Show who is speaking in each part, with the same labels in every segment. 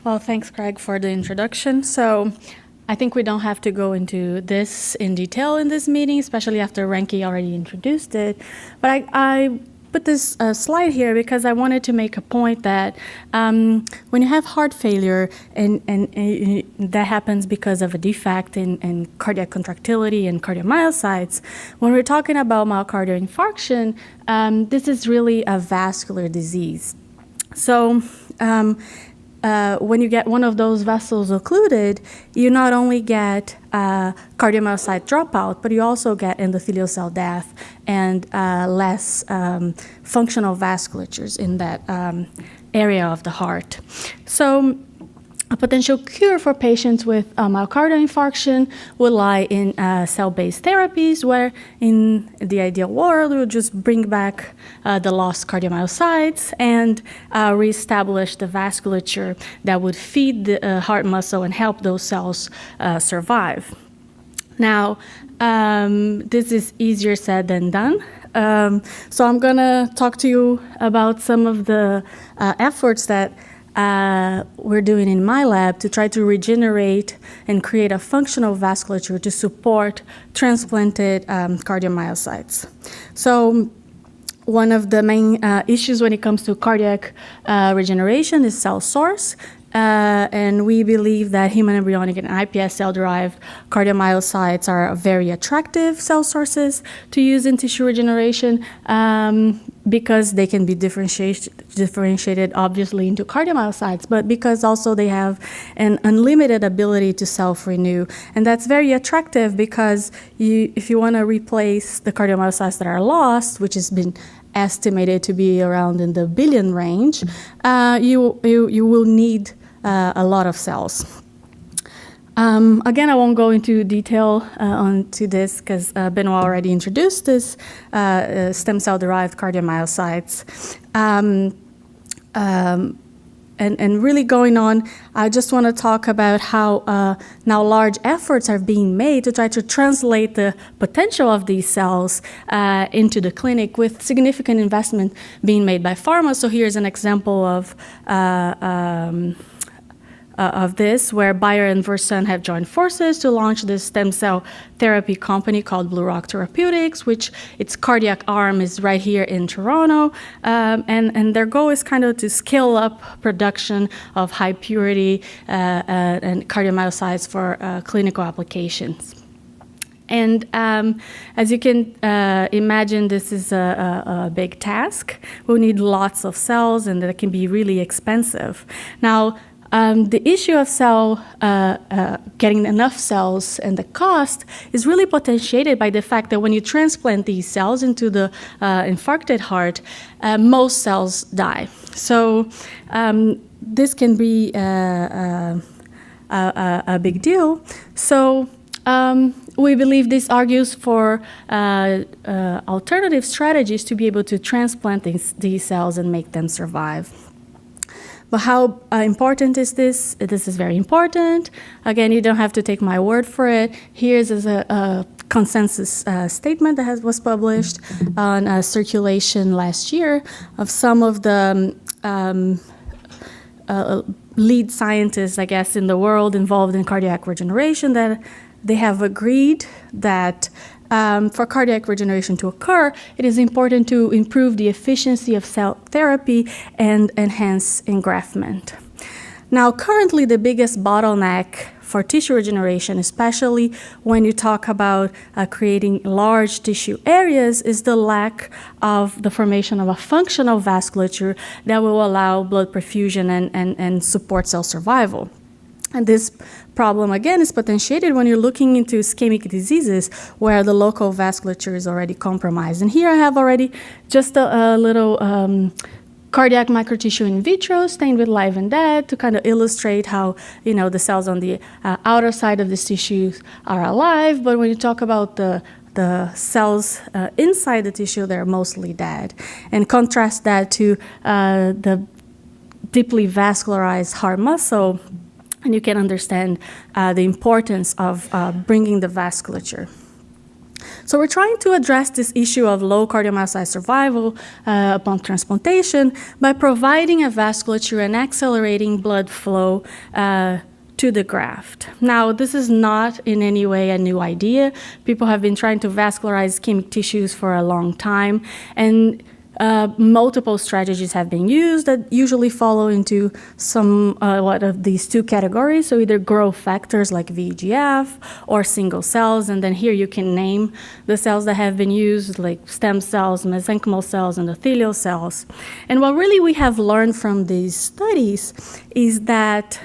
Speaker 1: Well, thanks, Craig, for the introduction. So I think we don't have to go into this in detail in this meeting, especially after Renke already introduced it. But I put this slide here because I wanted to make a point that when you have heart failure and that happens because of a defect in cardiac contractility and cardiomyocytes, when we're talking about myocardial infarction, this is really a vascular disease. So when you get one of those vessels occluded, you not only get cardiomyocyte dropout, but you also get endothelial cell death and less functional vasculatures in that area of the heart. So a potential cure for patients with myocardial infarction would lie in cell-based therapies, where in the ideal world, we would just bring back the lost cardiomyocytes and reestablish the vasculature that would feed the heart muscle and help those cells survive. Now, this is easier said than done. So I'm going to talk to you about some of the efforts that we're doing in my lab to try to regenerate and create a functional vasculature to support transplanted cardiomyocytes. So one of the main issues when it comes to cardiac regeneration is cell source. And we believe that human embryonic and iPS cell-derived cardiomyocytes are very attractive cell sources to use in tissue regeneration because they can be differentiated obviously into cardiomyocytes, but because also they have an unlimited ability to self-renew. And that's very attractive because if you want to replace the cardiomyocytes that are lost, which has been estimated to be around in the billion range, you will need a lot of cells. Again, I won't go into detail onto this because Benoit already introduced this stem cell-derived cardiomyocytes. And really going on, I just want to talk about how now large efforts are being made to try to translate the potential of these cells into the clinic with significant investment being made by pharma. So here's an example of this, where Bayer and Versant have joined forces to launch this stem cell therapy company called Blue Rock Therapeutics, which its cardiac arm is right here in Toronto. And their goal is kind of to scale up production of high purity and cardiomyocytes for clinical applications. And as you can imagine, this is a big task. We'll need lots of cells, and that can be really expensive. Now, the issue of getting enough cells and the cost is really potentiated by the fact that when you transplant these cells into the infarcted heart, most cells die. So this can be a big deal. So we believe this argues for alternative strategies to be able to transplant these cells and make them survive. But how important is this? This is very important. Again, you don't have to take my word for it. Here's a consensus statement that was published on Circulation last year of some of the lead scientists, I guess, in the world involved in cardiac regeneration, that they have agreed that for cardiac regeneration to occur, it is important to improve the efficiency of cell therapy and enhance engraftment. Now, currently, the biggest bottleneck for tissue regeneration, especially when you talk about creating large tissue areas, is the lack of the formation of a functional vasculature that will allow blood perfusion and support cell survival. And this problem, again, is potentiated when you're looking into ischemic diseases where the local vasculature is already compromised. And here I have already just a little cardiac microtissue in vitro stained with live and dead to kind of illustrate how, the cells on the outer side of this tissue are alive. But when you talk about the cells inside the tissue, they're mostly dead. And contrast that to the deeply vascularized heart muscle, and you can understand the importance of bringing the vasculature. So we're trying to address this issue of low cardiomyocyte survival upon transplantation by providing a vasculature and accelerating blood flow to the graft. Now, this is not in any way a new idea. People have been trying to vascularize ischemic tissues for a long time, and multiple strategies have been used that usually follow into one of these two categories, so either growth factors like VEGF or single cells, and then here you can name the cells that have been used, like stem cells, mesenchymal cells, and endothelial cells. And what really we have learned from these studies is that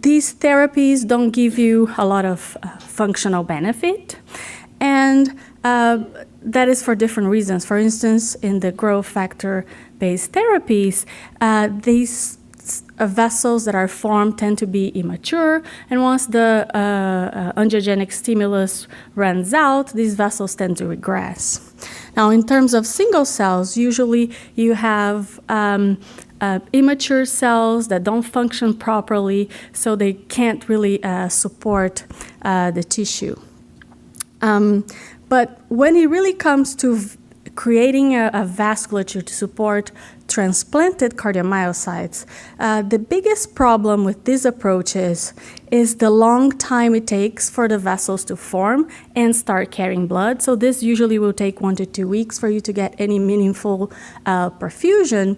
Speaker 1: these therapies don't give you a lot of functional benefit, and that is for different reasons. For instance, in the growth factor-based therapies, these vessels that are formed tend to be immature, and once the angiogenic stimulus runs out, these vessels tend to regress. Now, in terms of single cells, usually you have immature cells that don't function properly, so they can't really support the tissue. But when it really comes to creating a vasculature to support transplanted cardiomyocytes, the biggest problem with these approaches is the long time it takes for the vessels to form and start carrying blood. So this usually will take 1 to 2 weeks for you to get any meaningful perfusion,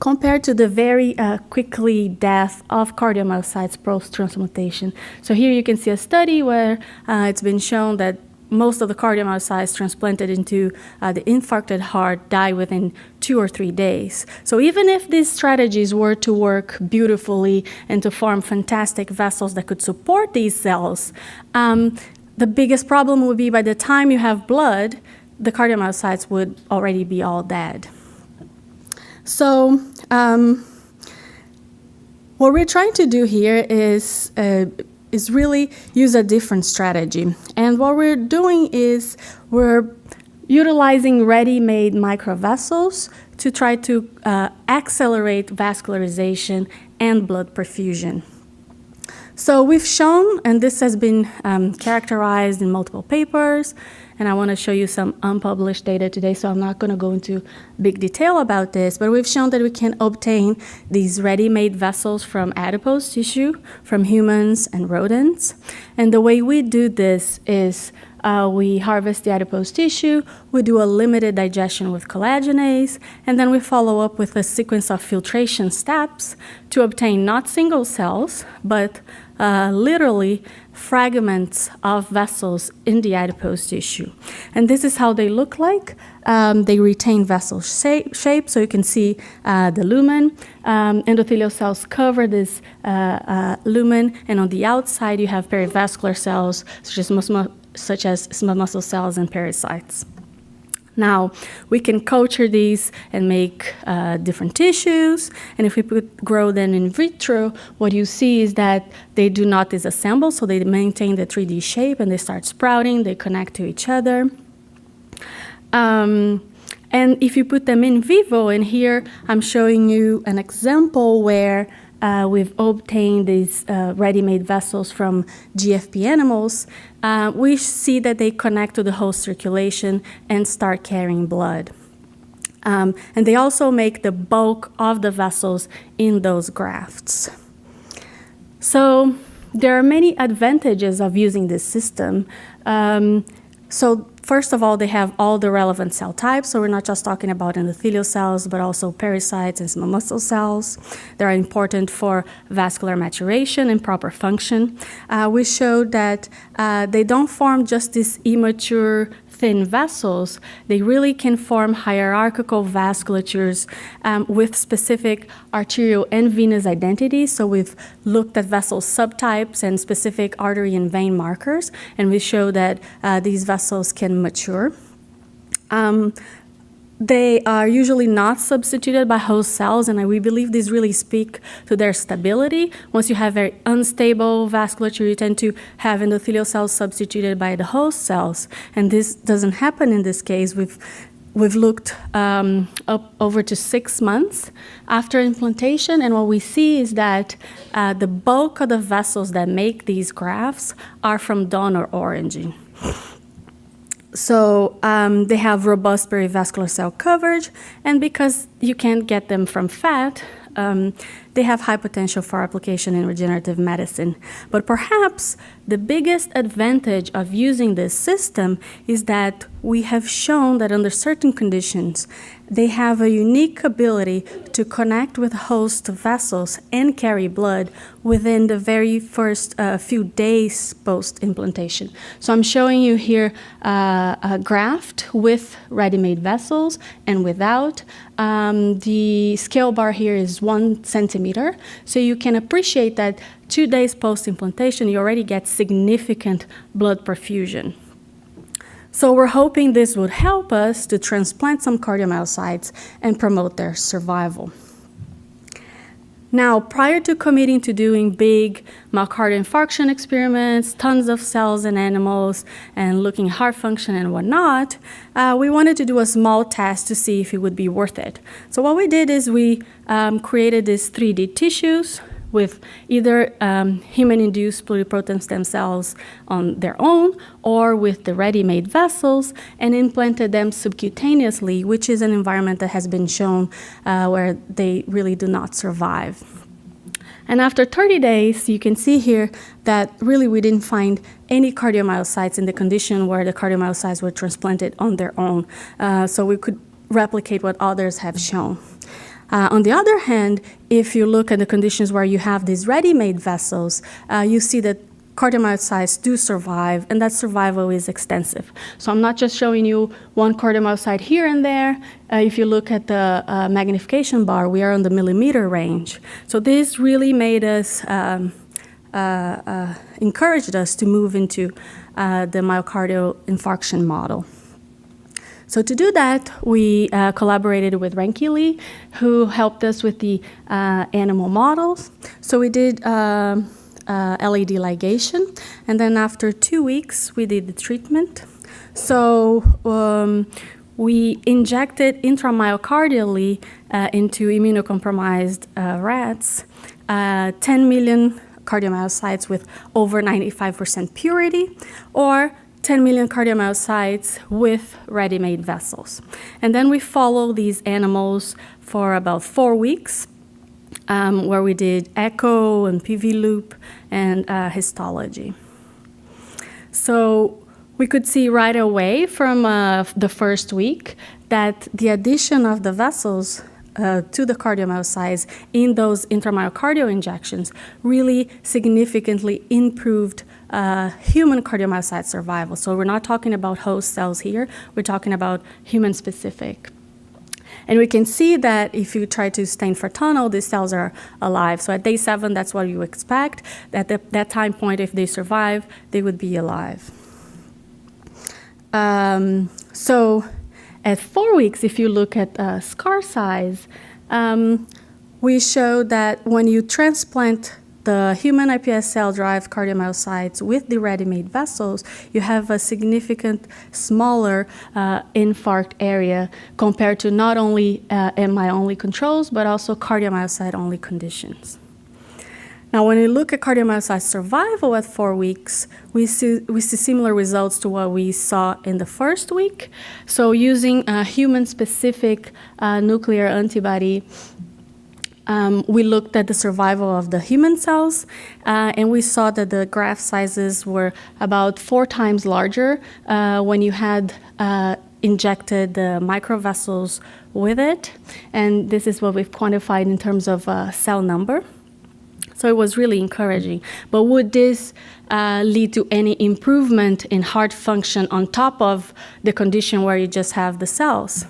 Speaker 1: compared to the very quickly death of cardiomyocytes post-transplantation. So here you can see a study where it's been shown that most of the cardiomyocytes transplanted into the infarcted heart die within 2 or 3 days. So even if these strategies were to work beautifully and to form fantastic vessels that could support these cells, the biggest problem would be by the time you have blood, the cardiomyocytes would already be all dead. So what we're trying to do here is really use a different strategy. And what we're doing is we're utilizing ready-made microvessels to try to accelerate vascularization and blood perfusion. So we've shown, and this has been characterized in multiple papers, and I want to show you some unpublished data today, so I'm not going to go into big detail about this, but we've shown that we can obtain these ready-made vessels from adipose tissue, from humans and rodents. And the way we do this is we harvest the adipose tissue, we do a limited digestion with collagenase, and then we follow up with a sequence of filtration steps to obtain not single cells, but literally fragments of vessels in the adipose tissue. And this is how they look like. They retain vessel shape, so you can see the lumen. Endothelial cells cover this lumen, and on the outside you have perivascular cells, such as smooth muscle cells and pericytes. Now, we can culture these and make different tissues, and if we grow them in vitro, what you see is that they do not disassemble, so they maintain the 3D shape, and they start sprouting, they connect to each other. And if you put them in vivo, and here I'm showing you an example where we've obtained these ready-made vessels from GFP animals, we see that they connect to the host circulation and start carrying blood. And they also make the bulk of the vessels in those grafts. So there are many advantages of using this system. So first of all, they have all the relevant cell types, so we're not just talking about endothelial cells, but also pericytes and smooth muscle cells. They're important for vascular maturation and proper function. We showed that they don't form just these immature thin vessels. They really can form hierarchical vasculatures with specific arterial and venous identities. So we've looked at vessel subtypes and specific artery and vein markers, and we show that these vessels can mature. They are usually not substituted by host cells, and we believe these really speak to their stability. Once you have very unstable vasculature, you tend to have endothelial cells substituted by the host cells, and this doesn't happen in this case. we've looked up over to 6 months after implantation, and what we see is that the bulk of the vessels that make these grafts are from donor origin. So they have robust perivascular cell coverage, and because you can't get them from fat, they have high potential for application in regenerative medicine. But perhaps the biggest advantage of using this system is that we have shown that under certain conditions, they have a unique ability to connect with host vessels and carry blood within the very first few days post-implantation. So I'm showing you here a graft with ready-made vessels and without. The scale bar here is 1 centimeter, so you can appreciate that 2 days post-implantation, you already get significant blood perfusion. So we're hoping this would help us to transplant some cardiomyocytes and promote their survival. Now, prior to committing to doing big myocardial infarction experiments, tons of cells in animals, and looking at heart function and whatnot, we wanted to do a small test to see if it would be worth it. So what we did is we created these 3D tissues with either human-induced pluripotent stem cells on their own or with the ready-made vessels and implanted them subcutaneously, which is an environment that has been shown where they really do not survive. And after 30 days, you can see here that really we didn't find any cardiomyocytes in the condition where the cardiomyocytes were transplanted on their own. So we could replicate what others have shown. On the other hand, if you look at the conditions where you have these ready-made vessels, you see that cardiomyocytes do survive, and that survival is extensive. So I'm not just showing you one cardiomyocyte here and there. If you look at the magnification bar, we are on the millimeter range. So this really made us, encouraged us to move into the myocardial infarction model. So to do that, we collaborated with Renki Lee, who helped us with the animal models. So we did LED ligation, and then after 2 weeks, we did the treatment. So we injected intramyocardially into immunocompromised rats 10 million cardiomyocytes with over 95% purity, or 10 million cardiomyocytes with ready-made vessels. And then we follow these animals for about 4 weeks, where we did echo and PV loop and histology. So we could see right away from the first week that the addition of the vessels to the cardiomyocytes in those intramyocardial injections really significantly improved human cardiomyocyte survival. So we're not talking about host cells here, we're talking about human-specific. And we can see that if you try to stain for tunnel, these cells are alive. So at day 7, that's what you expect. At that time point, if they survive, they would be alive. So at 4 weeks, if you look at scar size, we show that when you transplant the human iPS cell-derived cardiomyocytes with the ready-made vessels, you have a significant smaller infarct area compared to not only MI-only controls, but also cardiomyocyte-only conditions. Now, when we look at cardiomyocyte survival at 4 weeks, we see similar results to what we saw in the first week. So using a human-specific nuclear antibody, we looked at the survival of the human cells, and we saw that the graft sizes were about 4 times larger when you had injected the microvessels with it. And this is what we've quantified in terms of cell number. So it was really encouraging. But would this lead to any improvement in heart function on top of the condition where you just have the cells?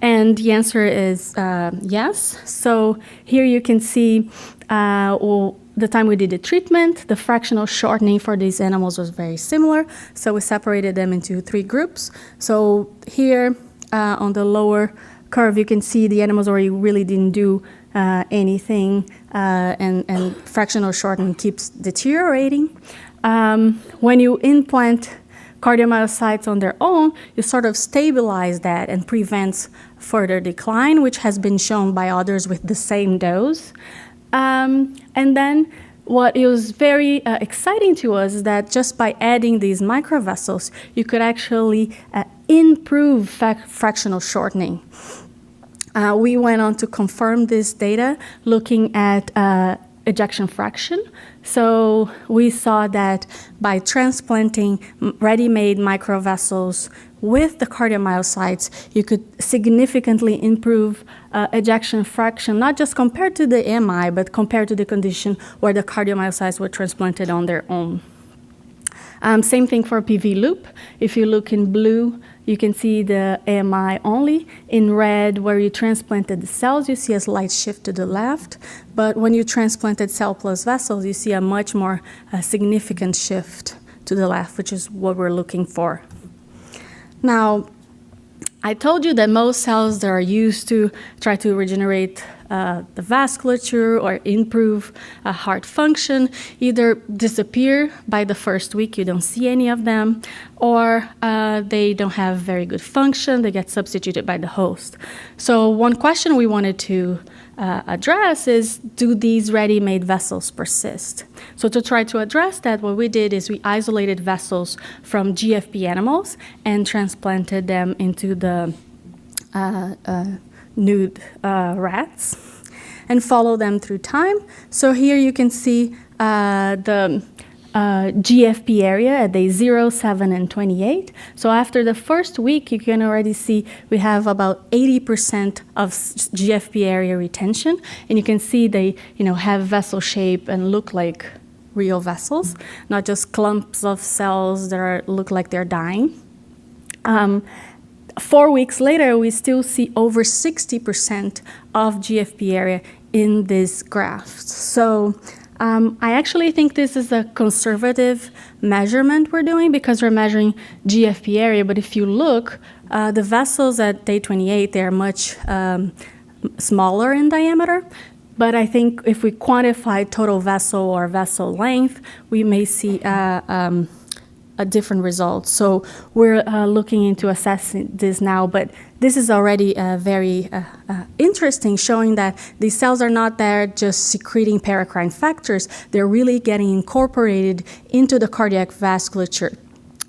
Speaker 1: And the answer is yes. So here you can see the time we did the treatment, the fractional shortening for these animals was very similar. So we separated them into 3 groups. So here on the lower curve, you can see the animals already really didn't do anything, and fractional shortening keeps deteriorating. When you implant cardiomyocytes on their own, you sort of stabilize that and prevents further decline, which has been shown by others with the same dose. And then what is very exciting to us is that just by adding these microvessels, you could actually improve fractional shortening. We went on to confirm this data looking at ejection fraction. So we saw that by transplanting ready-made microvessels with the cardiomyocytes, you could significantly improve ejection fraction, not just compared to the MI, but compared to the condition where the cardiomyocytes were transplanted on their own. Same thing for PV loop. If you look in blue, you can see the AMI only. In red, where you transplanted the cells, you see a slight shift to the left. But when you transplanted cell plus vessels, you see a much more significant shift to the left, which is what we're looking for. Now, I told you that most cells that are used to try to regenerate the vasculature or improve heart function either disappear by the first week, you don't see any of them, or they don't have very good function, they get substituted by the host. So one question we wanted to address is, do these ready-made vessels persist? So to try to address that, what we did is we isolated vessels from GFP animals and transplanted them into the nude rats and follow them through time. So here you can see the GFP area at day 0, 7, and 28. So after the first week, you can already see we have about 80% of GFP area retention, and you can see they have vessel shape and look like real vessels, not just clumps of cells that look like they're dying. 4 weeks later, we still see over 60% of GFP area in these grafts. So I actually think this is a conservative measurement we're doing because we're measuring GFP area, but if you look, the vessels at day 28, they're much smaller in diameter. But I think if we quantify total vessel or vessel length, we may see a different result. So we're looking into assessing this now, but this is already very interesting, showing that these cells are not there just secreting paracrine factors, they're really getting incorporated into the cardiac vasculature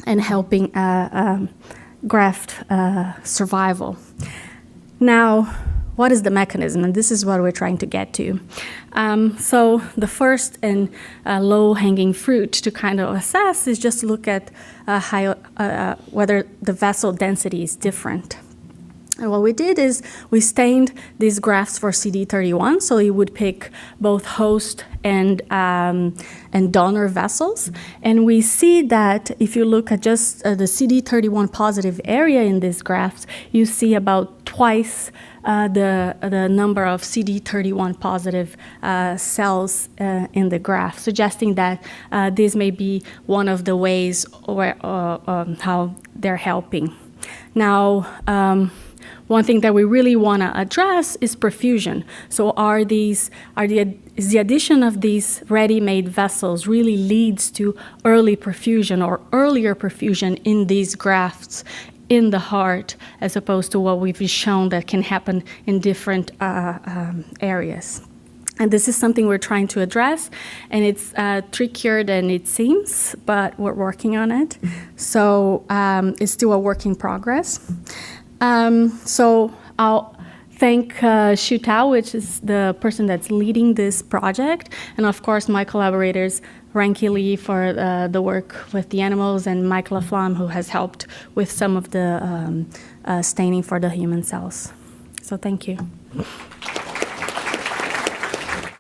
Speaker 1: and helping graft survival. Now, what is the mechanism? And this is what we're trying to get to. So the first and low-hanging fruit to kind of assess is just look at whether the vessel density is different. And what we did is we stained these grafts for CD31, so you would pick both host and donor vessels. And we see that if you look at just the CD31 positive area in these grafts, you see about twice the number of CD31 positive cells in the graft, suggesting that this may be one of the ways where, how they're helping. Now, one thing that we really want to address is perfusion. So is the addition of these ready-made vessels really leads to early perfusion or earlier perfusion in these grafts in the heart, as opposed to what we've shown that can happen in different areas. And this is something we're trying to address, and it's trickier than it seems, but we're working on it. So it's still a work in progress. So I'll thank Xu Tao, which is the person that's leading this project, and of course my collaborators, Ranky Lee for the work with the animals, and Mike Laflamme, who has helped with some of the staining for the human cells. So thank you.